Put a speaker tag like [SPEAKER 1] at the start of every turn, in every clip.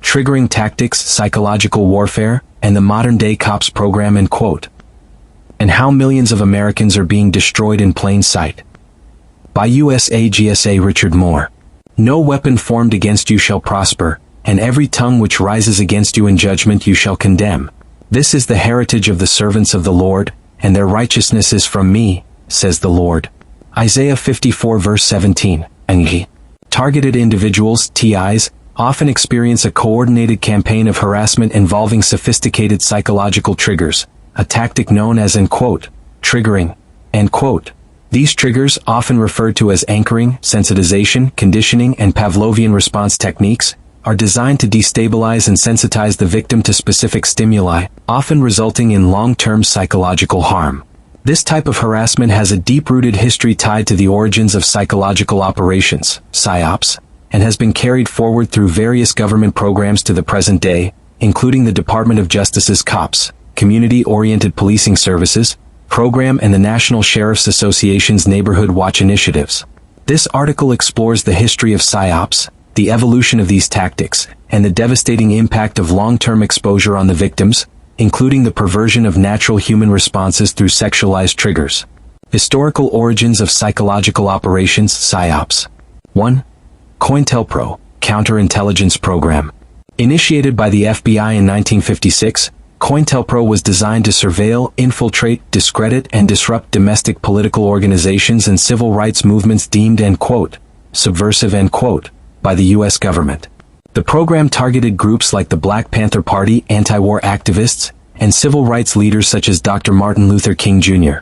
[SPEAKER 1] Triggering Tactics, Psychological Warfare, and the Modern-Day Cops Program, end quote. And How Millions of Americans Are Being Destroyed in Plain Sight. By USAGSA Richard Moore. No weapon formed against you shall prosper, and every tongue which rises against you in judgment you shall condemn. This is the heritage of the servants of the Lord, and their righteousness is from me, says the Lord. Isaiah 54 verse 17. And targeted individuals, TIs, often experience a coordinated campaign of harassment involving sophisticated psychological triggers, a tactic known as, end quote, triggering, end quote. These triggers, often referred to as anchoring, sensitization, conditioning, and Pavlovian response techniques, are designed to destabilize and sensitize the victim to specific stimuli, often resulting in long-term psychological harm. This type of harassment has a deep-rooted history tied to the origins of psychological operations, PsyOps, and has been carried forward through various government programs to the present day, including the Department of Justice's COPS, Community-Oriented Policing Services, program and the National Sheriff's Association's Neighborhood Watch initiatives. This article explores the history of PsyOps, the evolution of these tactics, and the devastating impact of long-term exposure on the victims, including the perversion of natural human responses through sexualized triggers. Historical origins of psychological operations, PsyOps. 1. COINTELPRO, Counterintelligence Program. Initiated by the FBI in 1956, COINTELPRO was designed to surveil, infiltrate, discredit, and disrupt domestic political organizations and civil rights movements deemed, end quote, subversive, end quote, by the U.S. government. The program targeted groups like the Black Panther Party, anti-war activists, and civil rights leaders such as Dr. Martin Luther King Jr.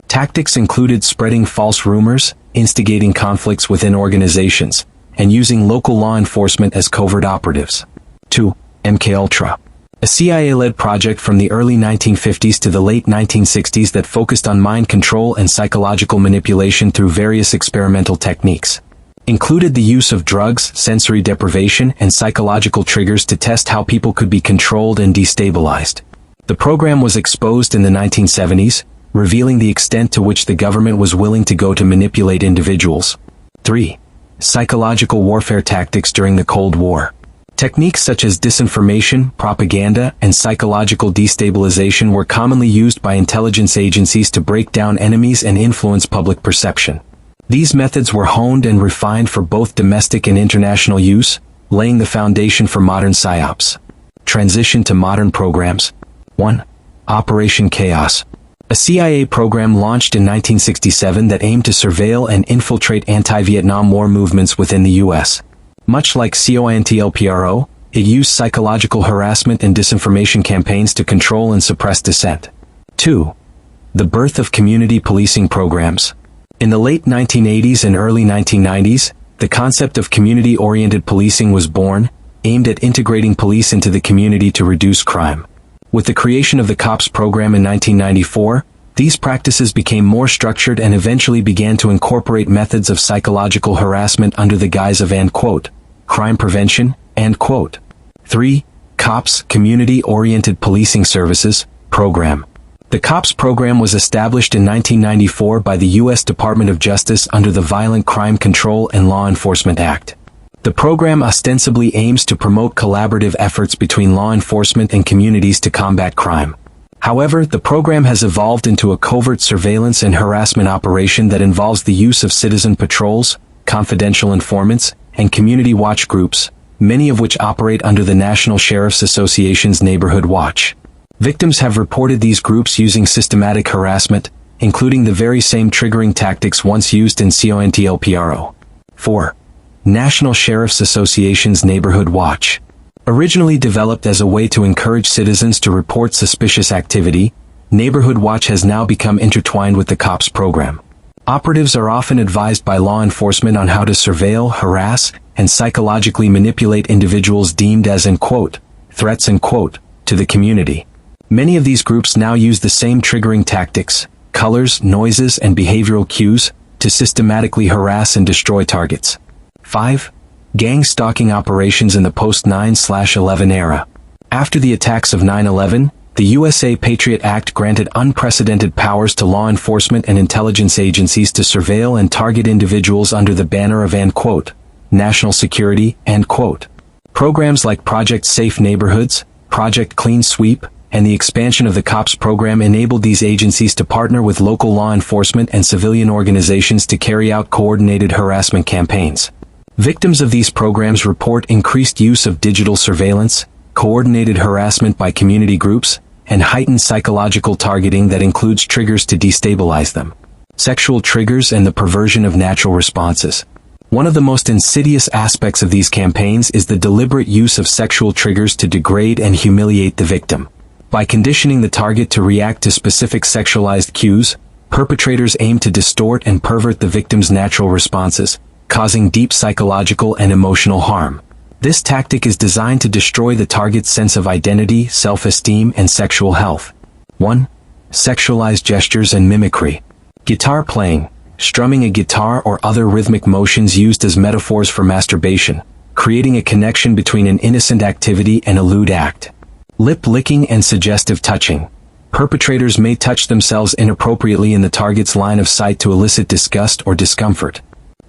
[SPEAKER 1] Tactics included spreading false rumors, instigating conflicts within organizations, and using local law enforcement as covert operatives. 2. MKUltra. A CIA-led project from the early 1950s to the late 1960s that focused on mind control and psychological manipulation through various experimental techniques. Included the use of drugs, sensory deprivation, and psychological triggers to test how people could be controlled and destabilized. The program was exposed in the 1970s, revealing the extent to which the government was willing to go to manipulate individuals. 3. Psychological warfare tactics during the Cold War. Techniques such as disinformation, propaganda, and psychological destabilization were commonly used by intelligence agencies to break down enemies and influence public perception. These methods were honed and refined for both domestic and international use, laying the foundation for modern PsyOps. Transition to modern programs. 1. Operation Chaos. A CIA program launched in 1967 that aimed to surveil and infiltrate anti-Vietnam War movements within the U.S. Much like COINTELPRO, it used psychological harassment and disinformation campaigns to control and suppress dissent. 2. The birth of community policing programs. In the late 1980s and early 1990s, the concept of community-oriented policing was born, aimed at integrating police into the community to reduce crime. With the creation of the COPS program in 1994, these practices became more structured and eventually began to incorporate methods of psychological harassment under the guise of, end quote, crime prevention, end quote. 3. COPS, Community-Oriented Policing Services, Program. The COPS program was established in 1994 by the U.S. Department of Justice under the Violent Crime Control and Law Enforcement Act. The program ostensibly aims to promote collaborative efforts between law enforcement and communities to combat crime. However, the program has evolved into a covert surveillance and harassment operation that involves the use of citizen patrols, confidential informants, and community watch groups, many of which operate under the National Sheriff's Association's Neighborhood Watch. Victims have reported these groups using systematic harassment, including the very same triggering tactics once used in COINTELPRO. 4. National Sheriff's Association's Neighborhood Watch. Originally developed as a way to encourage citizens to report suspicious activity, Neighborhood Watch has now become intertwined with the COPS program. Operatives are often advised by law enforcement on how to surveil, harass, and psychologically manipulate individuals deemed as, end quote, threats, end quote, to the community. Many of these groups now use the same triggering tactics, colors, noises, and behavioral cues to systematically harass and destroy targets. 5. Gang-stalking operations in the post-9/11 era. After the attacks of 9/11, the USA Patriot Act granted unprecedented powers to law enforcement and intelligence agencies to surveil and target individuals under the banner of, end quote, national security, end quote. Programs like Project Safe Neighborhoods, Project Clean Sweep, and the expansion of the COPS program enabled these agencies to partner with local law enforcement and civilian organizations to carry out coordinated harassment campaigns. Victims of these programs report increased use of digital surveillance, coordinated harassment by community groups, and heightened psychological targeting that includes triggers to destabilize them. Sexual triggers and the perversion of natural responses. One of the most insidious aspects of these campaigns is the deliberate use of sexual triggers to degrade and humiliate the victim. By conditioning the target to react to specific sexualized cues, perpetrators aim to distort and pervert the victim's natural responses, causing deep psychological and emotional harm. This tactic is designed to destroy the target's sense of identity, self-esteem, and sexual health. 1. Sexualized gestures and mimicry. Guitar playing, strumming a guitar or other rhythmic motions used as metaphors for masturbation, creating a connection between an innocent activity and a lewd act. Lip licking and suggestive touching. Perpetrators may touch themselves inappropriately in the target's line of sight to elicit disgust or discomfort.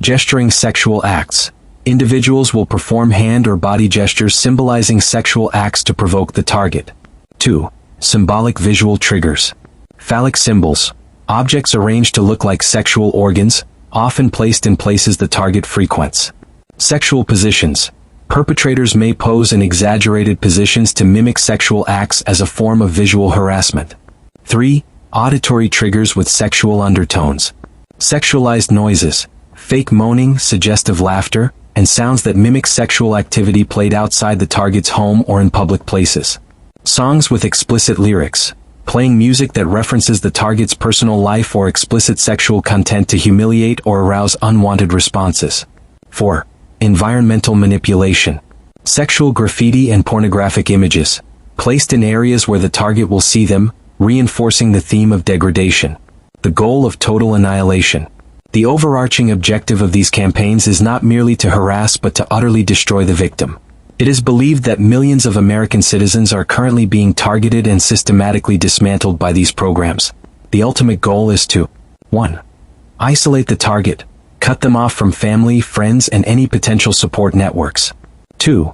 [SPEAKER 1] Gesturing sexual acts. Individuals will perform hand or body gestures symbolizing sexual acts to provoke the target. 2. Symbolic visual triggers. Phallic symbols. Objects arranged to look like sexual organs, often placed in places the target frequents. Sexual positions. Perpetrators may pose in exaggerated positions to mimic sexual acts as a form of visual harassment. 3. Auditory triggers with sexual undertones. Sexualized noises. Fake moaning, suggestive laughter, and sounds that mimic sexual activity played outside the target's home or in public places. Songs with explicit lyrics. Playing music that references the target's personal life or explicit sexual content to humiliate or arouse unwanted responses. 4. Environmental manipulation. Sexual graffiti and pornographic images, placed in areas where the target will see them, reinforcing the theme of degradation. The goal of total annihilation. The overarching objective of these campaigns is not merely to harass but to utterly destroy the victim. It is believed that millions of American citizens are currently being targeted and systematically dismantled by these programs. The ultimate goal is to 1. Isolate the target, cut them off from family, friends, and any potential support networks. 2.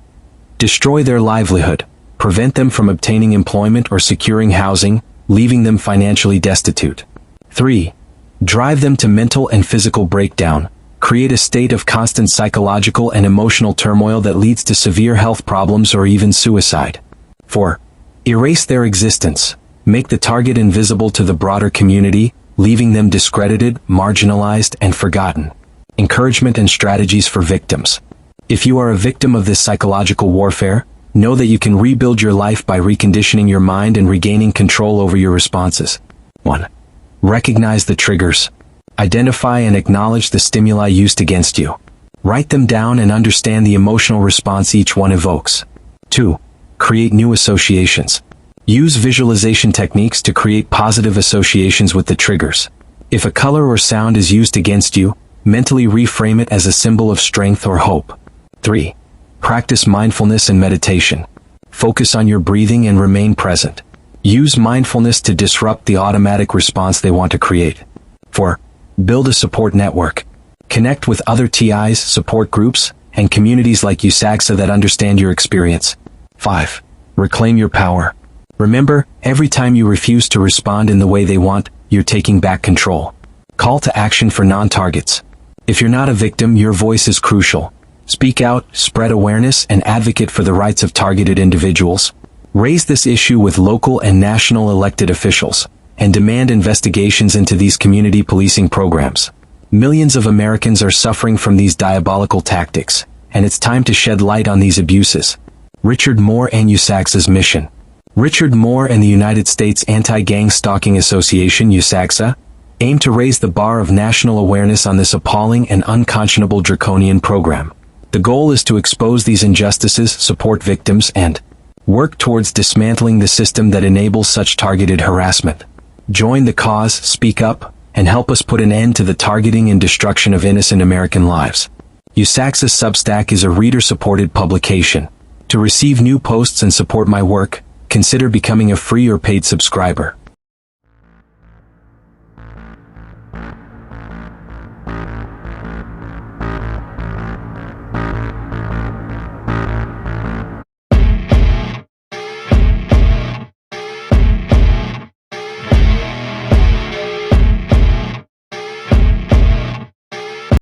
[SPEAKER 1] Destroy their livelihood, prevent them from obtaining employment or securing housing, leaving them financially destitute. 3. Drive them to mental and physical breakdown, create a state of constant psychological and emotional turmoil that leads to severe health problems or even suicide. 4. Erase their existence, make the target invisible to the broader community, leaving them discredited, marginalized, and forgotten. Encouragement and strategies for victims. If you are a victim of this psychological warfare, know that you can rebuild your life by reconditioning your mind and regaining control over your responses. 1. Recognize the triggers. Identify and acknowledge the stimuli used against you. Write them down and understand the emotional response each one evokes. 2. Create new associations. Use visualization techniques to create positive associations with the triggers. If a color or sound is used against you, mentally reframe it as a symbol of strength or hope. 3. Practice mindfulness and meditation. Focus on your breathing and remain present. Use mindfulness to disrupt the automatic response they want to create. 4. Build a support network. Connect with other TIs, support groups, and communities like USAGSA that understand your experience. 5. Reclaim your power. Remember, every time you refuse to respond in the way they want, you're taking back control. Call to action for non-targets. If you're not a victim, your voice is crucial. Speak out, spread awareness, and advocate for the rights of targeted individuals. Raise this issue with local and national elected officials, and demand investigations into these community policing programs. Millions of Americans are suffering from these diabolical tactics, and it's time to shed light on these abuses. Richard Moore and USAGSA's mission. Richard Moore and the United States Anti-Gangstalking Association, USAGSA, aim to raise the bar of national awareness on this appalling and unconscionable draconian program. The goal is to expose these injustices, support victims, and work towards dismantling the system that enables such targeted harassment. Join the cause, speak up, and help us put an end to the targeting and destruction of innocent American lives. USAGSA's Substack is a reader-supported publication. To receive new posts and support my work, consider becoming a free or paid subscriber.